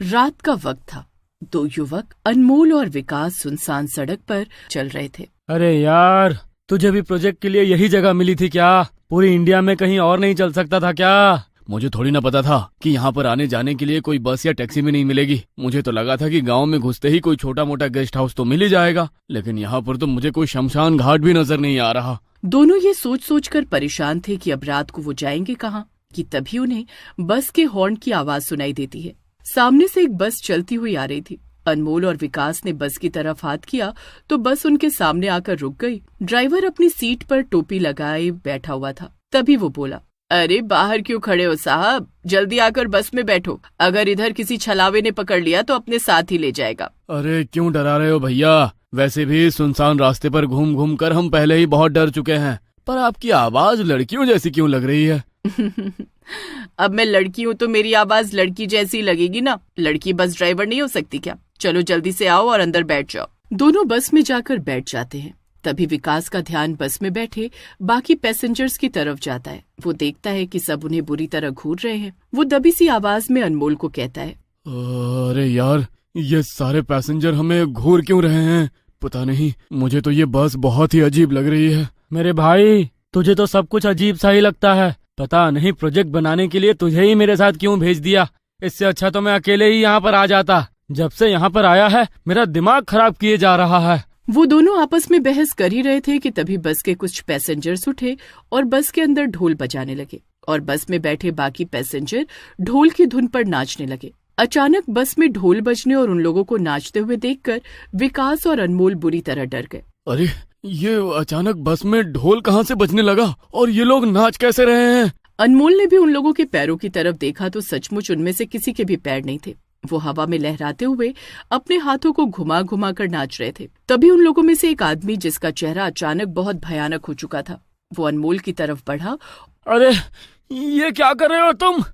रात का वक्त था। दो युवक अनमोल और विकास सुनसान सड़क पर चल रहे थे। अरे यार, तुझे भी प्रोजेक्ट के लिए यही जगह मिली थी क्या? पूरी इंडिया में कहीं और नहीं चल सकता था क्या? मुझे थोड़ी ना पता था कि यहाँ पर आने जाने के लिए कोई बस या टैक्सी भी नहीं मिलेगी। मुझे तो लगा था कि गांव में घुसते ही कोई छोटा मोटा गेस्ट हाउस तो मिल ही जाएगा, लेकिन यहाँ पर तो मुझे कोई शमशान घाट भी नजर नहीं आ रहा। दोनों ये सोच सोच कर परेशान थे कि अब रात को वो जाएंगे कहाँ, कि तभी उन्हें बस के हॉर्न की आवाज सुनाई देती है। सामने से एक बस चलती हुई आ रही थी। अनमोल और विकास ने बस की तरफ हाथ किया तो बस उनके सामने आकर रुक गई। ड्राइवर अपनी सीट पर टोपी लगाए बैठा हुआ था। तभी वो बोला, अरे बाहर क्यों खड़े हो साहब, जल्दी आकर बस में बैठो। अगर इधर किसी छलावे ने पकड़ लिया तो अपने साथ ही ले जाएगा। अरे क्यों डरा रहे हो भैया? वैसे भी सुनसान रास्ते पर घूम घूम कर हम पहले ही बहुत डर चुके हैं, पर आपकी आवाज लड़कियों जैसी क्यों लग रही है? अब मैं लड़की हूँ तो मेरी आवाज लड़की जैसी लगेगी ना। लड़की बस ड्राइवर नहीं हो सकती क्या? चलो जल्दी से आओ और अंदर बैठ जाओ। दोनों बस में जाकर बैठ जाते हैं। तभी विकास का ध्यान बस में बैठे बाकी पैसेंजर्स की तरफ जाता है। वो देखता है कि सब उन्हें बुरी तरह घूर रहे हैं। वो दबी सी आवाज में अनमोल को कहता है, अरे यार, ये सारे पैसेंजर हमें घूर क्यों रहे हैं? पता नहीं, मुझे तो ये बस बहुत ही अजीब लग रही है। मेरे भाई, तुझे तो सब कुछ अजीब सा ही लगता है। पता नहीं प्रोजेक्ट बनाने के लिए तुझे ही मेरे साथ क्यों भेज दिया। इससे अच्छा तो मैं अकेले ही यहाँ पर आ जाता। जब से यहाँ पर आया है मेरा दिमाग खराब किए जा रहा है। वो दोनों आपस में बहस कर ही रहे थे कि तभी बस के कुछ पैसेंजर्स उठे और बस के अंदर ढोल बजाने लगे और बस में बैठे बाकी पैसेंजर ढोल की धुन पर नाचने लगे। अचानक बस में ढोल बजने और उन लोगों को नाचते हुए देखकर विकास और अनमोल बुरी तरह डर गए। अरे ये अचानक बस में ढोल कहाँ से बजने लगा और ये लोग नाच कैसे रहे हैं? अनमोल ने भी उन लोगों के पैरों की तरफ देखा तो सचमुच उनमें से किसी के भी पैर नहीं थे। वो हवा में लहराते हुए अपने हाथों को घुमा घुमा कर नाच रहे थे। तभी उन लोगों में से एक आदमी, जिसका चेहरा अचानक बहुत भयानक हो चुका था, वो अनमोल की तरफ बढ़ा। अरे ये क्या कर रहे हो तुम?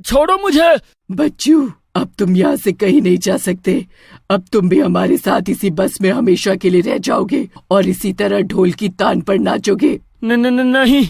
छोड़ो मुझे। बच्चू, अब तुम यहाँ से कहीं नहीं जा सकते। अब तुम भी हमारे साथ इसी बस में हमेशा के लिए रह जाओगे और इसी तरह ढोल की तान पर नाचोगे। नहीं।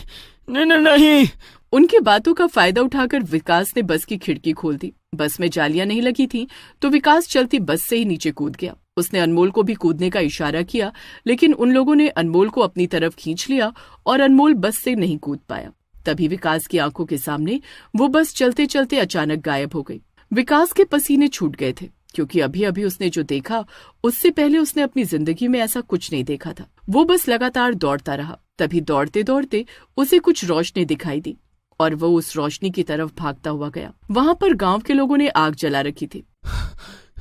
उनकी बातों का फायदा उठाकर विकास ने बस की खिड़की खोल दी। बस में जालियां नहीं लगी थी तो विकास चलती बस से ही नीचे कूद गया। उसने अनमोल को भी कूदने का इशारा किया, लेकिन उन लोगों ने अनमोल को अपनी तरफ खींच लिया और अनमोल बस से नहीं कूद पाया। तभी विकास की आंखों के सामने वो बस चलते चलते अचानक गायब हो गई। विकास के पसीने छूट गए थे, क्योंकि अभी अभी उसने जो देखा उससे पहले उसने अपनी जिंदगी में ऐसा कुछ नहीं देखा था। वो बस लगातार दौड़ता रहा। तभी दौड़ते दौड़ते उसे कुछ रोशनी दिखाई दी और वो उस रोशनी की तरफ भागता हुआ गया। वहाँ पर गांव के लोगों ने आग जला रखी थी।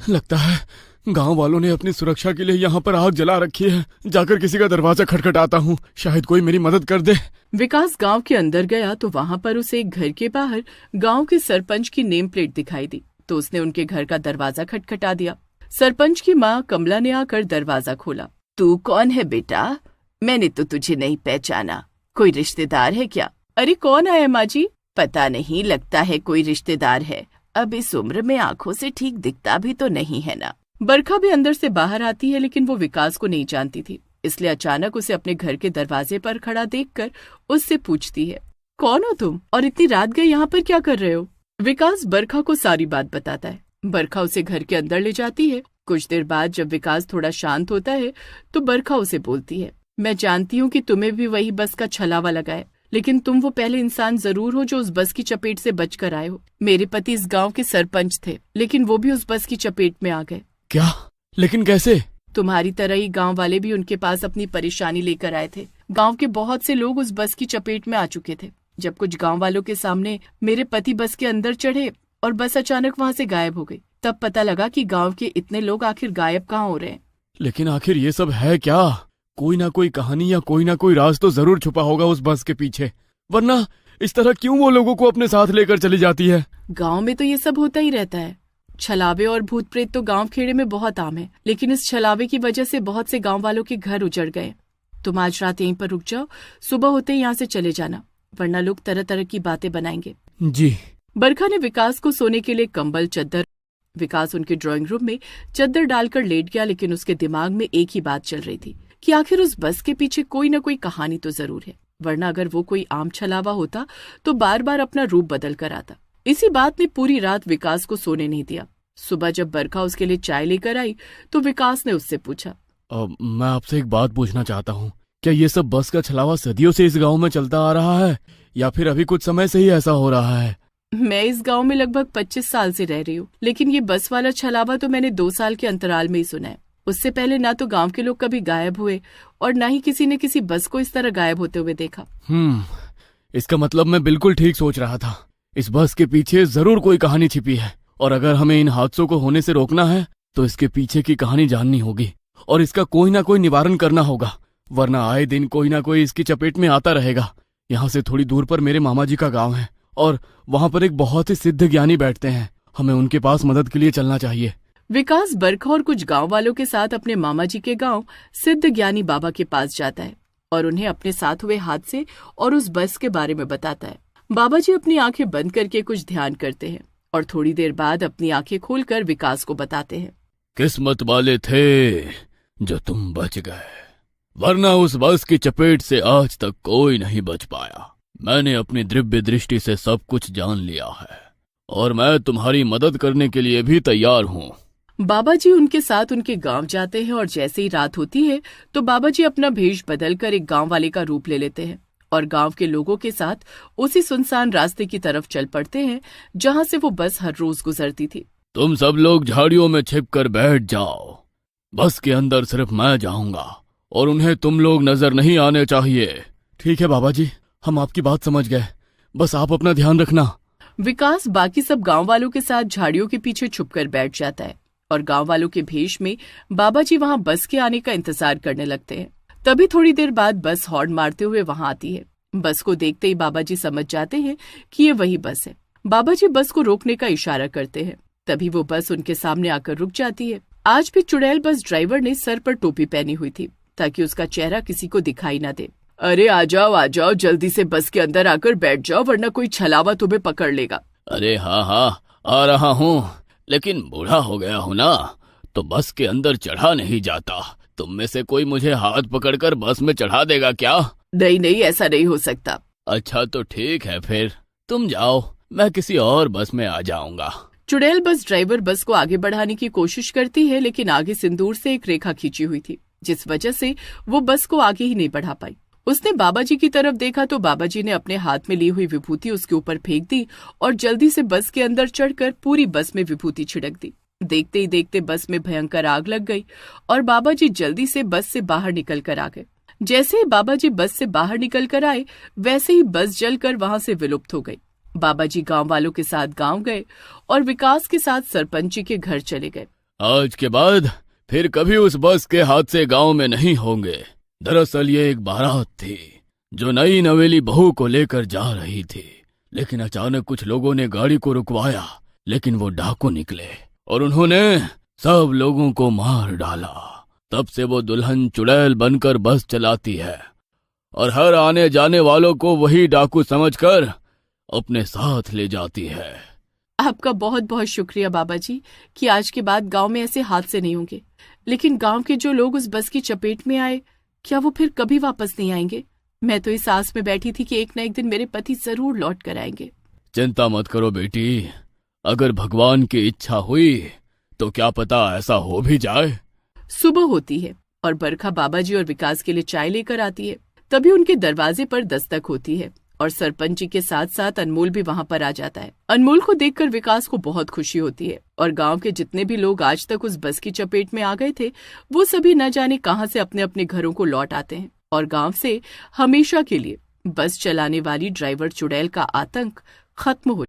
लगता है गांव वालों ने अपनी सुरक्षा के लिए यहाँ पर आग जला रखी है। जाकर किसी का दरवाजा खटखटाता हूँ, शायद कोई मेरी मदद कर दे। विकास गांव के अंदर गया तो वहाँ पर उसे एक घर के बाहर गांव के सरपंच की नेम प्लेट दिखाई दी। तो उसने उनके घर का दरवाजा खटखटा दिया। सरपंच की माँ कमला ने आकर दरवाजा खोला। तू कौन है बेटा? मैंने तो तुझे नहीं पहचाना। कोई रिश्तेदार है क्या? अरे कौन आया माँ जी? पता नहीं, लगता है कोई रिश्तेदार है। अब इस उम्र में आंखों से ठीक दिखता भी तो नहीं है ना। बरखा भी अंदर से बाहर आती है, लेकिन वो विकास को नहीं जानती थी, इसलिए अचानक उसे अपने घर के दरवाजे पर खड़ा देखकर उससे पूछती है, कौन हो तुम और इतनी रात गए यहाँ पर क्या कर रहे हो? विकास बरखा को सारी बात बताता है। बरखा उसे घर के अंदर ले जाती है। कुछ देर बाद जब विकास थोड़ा शांत होता है तो बरखा उसे बोलती है, मैं जानती हूँ कि तुम्हें भी वही बस का छलावा लगा है, लेकिन तुम वो पहले इंसान जरूर हो जो उस बस की चपेट से बचकर आए हो। मेरे पति इस गांव के सरपंच थे, लेकिन वो भी उस बस की चपेट में आ गए। क्या? लेकिन कैसे? तुम्हारी तरह ही गांव वाले भी उनके पास अपनी परेशानी लेकर आए थे। गांव के बहुत से लोग उस बस की चपेट में आ चुके थे। जब कुछ गांव वालों के सामने मेरे पति बस के अंदर चढ़े और बस अचानक वहाँ से गायब हो गई, तब पता लगा कि गांव के इतने लोग आखिर गायब कहाँ हो रहे हैं। लेकिन आखिर ये सब है क्या? कोई ना कोई कहानी या कोई ना कोई राज तो जरूर छुपा होगा उस बस के पीछे, वरना इस तरह क्यों वो लोगों को अपने साथ लेकर चली जाती है? गांव में तो ये सब होता ही रहता है। छलावे और भूत प्रेत तो गांव खेड़े में बहुत आम है, लेकिन इस छलावे की वजह से बहुत से गांव वालों के घर उजड़ गए। तुम आज रात यहीं पर रुक जाओ, सुबह होते ही यहाँ से चले जाना, वरना लोग तरह तरह की बातें बनाएंगे। जी। बरखा ने विकास को सोने के लिए कंबल, चद्दर। विकास उनके ड्राइंग रूम में चद्दर डालकर लेट गया, लेकिन उसके दिमाग में एक ही बात चल रही थी कि आखिर उस बस के पीछे कोई न कोई कहानी तो जरूर है, वरना अगर वो कोई आम छलावा होता तो बार बार अपना रूप बदल कर आता। इसी बात ने पूरी रात विकास को सोने नहीं दिया। सुबह जब बरखा उसके लिए चाय लेकर आई तो विकास ने उससे पूछा, मैं आपसे एक बात पूछना चाहता हूँ, क्या ये सब बस का छलावा सदियों से इस गांव में चलता आ रहा है या फिर अभी कुछ समय से ही ऐसा हो रहा है? मैं इस गांव में लगभग 25 साल से रह रही हूँ, लेकिन ये बस वाला छलावा तो मैंने 2 साल के अंतराल में ही सुना है। उससे पहले ना तो गांव के लोग कभी गायब हुए और ना ही किसी ने किसी बस को इस तरह गायब होते हुए देखा। इसका मतलब मैं बिल्कुल ठीक सोच रहा था। इस बस के पीछे जरूर कोई कहानी छिपी है और अगर हमें इन हादसों को होने से रोकना है तो इसके पीछे की कहानी जाननी होगी और इसका कोई ना कोई निवारण करना होगा, वरना आए दिन कोई ना कोई इसकी चपेट में आता रहेगा। यहाँ से थोड़ी दूर पर मेरे मामा जी का गांव है और वहाँ पर एक बहुत ही सिद्ध ज्ञानी बैठते हैं। हमें उनके पास मदद के लिए चलना चाहिए। विकास बरखा और कुछ गांव वालों के साथ अपने मामा जी के गांव सिद्ध ज्ञानी बाबा के पास जाता है और उन्हें अपने साथ हुए हादसे और उस बस के बारे में बताता है। बाबा जी अपनी आंखें बंद करके कुछ ध्यान करते हैं और थोड़ी देर बाद अपनी आंखें खोलकर विकास को बताते हैं, किस्मत वाले थे जो तुम बच गए, वरना उस बस की चपेट से आज तक कोई नहीं बच पाया। मैंने अपनी दिव्य दृष्टि से सब कुछ जान लिया है और मैं तुम्हारी मदद करने के लिए भी तैयार हूँ। बाबा जी उनके साथ उनके गांव जाते हैं और जैसे ही रात होती है तो बाबा जी अपना भेष बदलकर एक गांव वाले का रूप ले लेते हैं और गांव के लोगों के साथ उसी सुनसान रास्ते की तरफ चल पड़ते हैं जहां से वो बस हर रोज गुजरती थी। तुम सब लोग झाड़ियों में छिपकर बैठ जाओ, बस के अंदर सिर्फ मैं जाऊंगा और उन्हें तुम लोग नजर नहीं आने चाहिए। ठीक है बाबा जी, हम आपकी बात समझ गए, बस आप अपना ध्यान रखना। विकास बाकी सब गांव वालों के साथ झाड़ियों के पीछे छुपकर बैठ जाता है और गांव वालों के भेष में बाबा जी वहां बस के आने का इंतजार करने लगते हैं। तभी थोड़ी देर बाद बस हॉर्न मारते हुए वहां आती है। बस को देखते ही बाबा जी समझ जाते हैं कि ये वही बस है। बाबा जी बस को रोकने का इशारा करते हैं, तभी वो बस उनके सामने आकर रुक जाती है। आज भी चुड़ैल बस ड्राइवर ने सर पर टोपी पहनी हुई थी ताकि उसका चेहरा किसी को दिखाई न दे। अरे आ जाओ, जल्दी से बस के अंदर आकर बैठ जाओ वरना कोई छलावा तुम्हें पकड़ लेगा। अरे हाँ आ रहा हूँ, लेकिन बूढ़ा हो गया हूँ ना, तो बस के अंदर चढ़ा नहीं जाता। तुम में से कोई मुझे हाथ पकड़कर बस में चढ़ा देगा क्या? नहीं, ऐसा नहीं हो सकता। अच्छा तो ठीक है, फिर तुम जाओ, मैं किसी और बस में आ जाऊंगा। चुड़ैल बस ड्राइवर बस को आगे बढ़ाने की कोशिश करती है, लेकिन आगे सिंदूर से एक रेखा खींची हुई थी जिस वजह से वो बस को आगे ही नहीं बढ़ा पाई। उसने बाबा जी की तरफ देखा तो बाबा जी ने अपने हाथ में ली हुई विभूति उसके ऊपर फेंक दी और जल्दी से बस के अंदर चढ़कर पूरी बस में विभूति छिड़क दी। देखते ही देखते बस में भयंकर आग लग गई और बाबा जी जल्दी से बस से बाहर निकल कर आ गए। जैसे ही बाबा जी बस से बाहर निकल कर आए वैसे ही बस जलकर वहां से विलुप्त हो गई। बाबा जी गांव वालों के साथ गांव गए और विकास के साथ सरपंच जी के घर चले गए। आज के बाद फिर कभी उस बस के हादसे गांव में नहीं होंगे। दरअसल ये एक बारात थी जो नई नवेली बहू को लेकर जा रही थी, लेकिन अचानक कुछ लोगों ने गाड़ी को रुकवाया, लेकिन वो डाकू निकले और उन्होंने सब लोगों को मार डाला। तब से वो दुल्हन चुड़ैल बनकर बस चलाती है और हर आने जाने वालों को वही डाकू समझकर अपने साथ ले जाती है। आपका बहुत बहुत शुक्रिया बाबा जी कि आज के बाद गांव में ऐसे हादसे नहीं होंगे। लेकिन गांव के जो लोग उस बस की चपेट में आए, क्या वो फिर कभी वापस नहीं आएंगे? मैं तो इस आस में बैठी थी कि एक न एक दिन मेरे पति जरूर लौट कर आएंगे। चिंता मत करो बेटी, अगर भगवान की इच्छा हुई तो क्या पता ऐसा हो भी जाए। सुबह होती है और बरखा बाबा जी और विकास के लिए चाय लेकर आती है। तभी उनके दरवाजे पर दस्तक होती है और सरपंच जी के साथ साथ अनमोल भी वहां पर आ जाता है। अनमोल को देखकर विकास को बहुत खुशी होती है और गांव के जितने भी लोग आज तक उस बस की चपेट में आ गए थे वो सभी न जाने कहां से अपने अपने घरों को लौट आते हैं और गांव से हमेशा के लिए बस चलाने वाली ड्राइवर चुड़ैल का आतंक खत्म हो